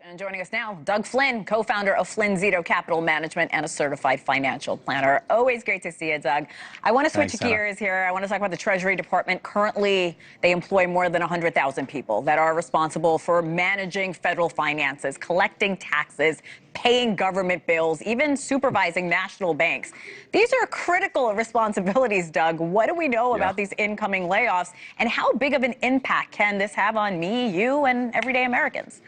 And joining us now, Doug Flynn, co-founder of Flynn Zito Capital Management and a certified financial planner. Always great to see you, Doug. I want to switch gears here. I want to talk about the Treasury Department. Currently, they employ more than 100,000 people that are responsible for managing federal finances, collecting taxes, paying government bills, even supervising national banks. These are critical responsibilities, Doug. What do we know about these incoming layoffs, and how big of an impact can this have on me, you, and everyday Americans?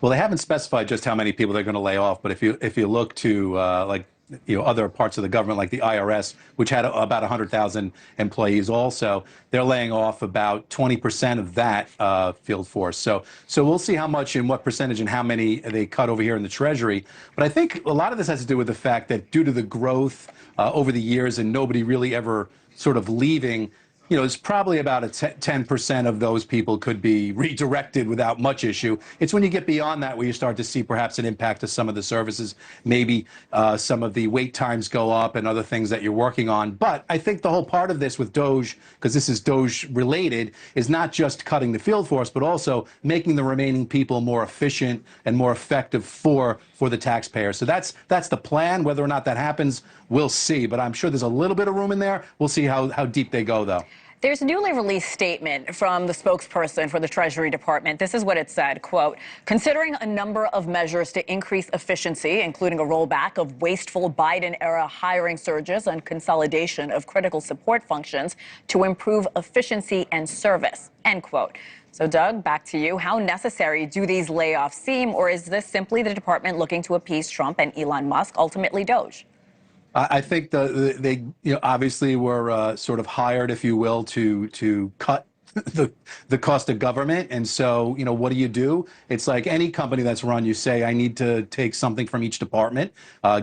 Well, they haven't specified just how many people they're going to lay off, but if you look to other parts of the government, like the IRS, which had about 100,000 employees, also they're laying off about 20% of that field force. So we'll see how much and what percentage and how many they cut over here in the Treasury. But I think a lot of this has to do with the fact that due to the growth over the years and nobody really ever sort of leaving, it's probably about 10% of those people could be redirected without much issue. It's when you get beyond that where you start to see perhaps an impact to some of the services. Maybe some of the wait times go up and other things that you're working on. But I think the whole part of this with DOGE, because this is DOGE related, is not just cutting the field force, but also making the remaining people more efficient and more effective for the taxpayer. So that's the plan. Whether or not that happens, we'll see. But I'm sure there's a little bit of room in there. We'll see how deep they go, though. There's a newly released statement from the spokesperson for the Treasury Department. This is what it said, quote, considering a number of measures to increase efficiency, including a rollback of wasteful Biden-era hiring surges and consolidation of critical support functions to improve efficiency and service, end quote. So, Doug, back to you. How necessary do these layoffs seem, or is this simply the department looking to appease Trump and Elon Musk, ultimately DOGE? I think they obviously were sort of hired, if you will, to cut the cost of government. And so, what do? It's like any company that's run. You say, I need to take something from each department,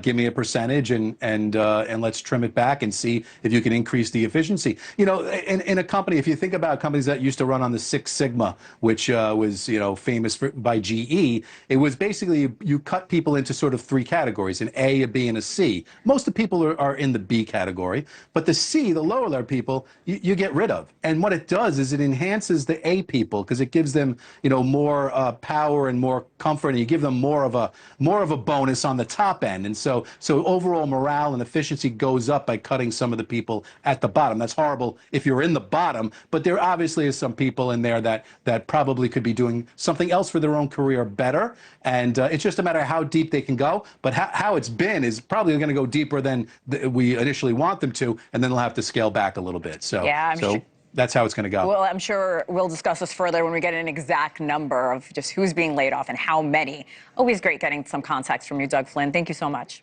give me a percentage, and let's trim it back and see if you can increase the efficiency. In a company, if you think about companies that used to run on the Six Sigma, which was famous by GE, it was basically you cut people into sort of three categories: an A, a B, and a C. Most of the people are in the B category, but the C, the lower level people, you get rid of. And what it does is it enhances the A people, because it gives them more power and more comfort, and you give them more of a bonus on the top end. And so overall morale and efficiency goes up by cutting some of the people at the bottom. That's horrible if you're in the bottom, but there obviously is some people in there that probably could be doing something else for their own career better. And it's just a matter of how deep they can go. But how it's been is probably going to go deeper than we initially want them to, and then they'll have to scale back a little bit. So yeah, I'm sure. That's how it's going to go. Well, I'm sure we'll discuss this further when we get an exact number of just who's being laid off and how many. Always great getting some context from you, Doug Flynn. Thank you so much.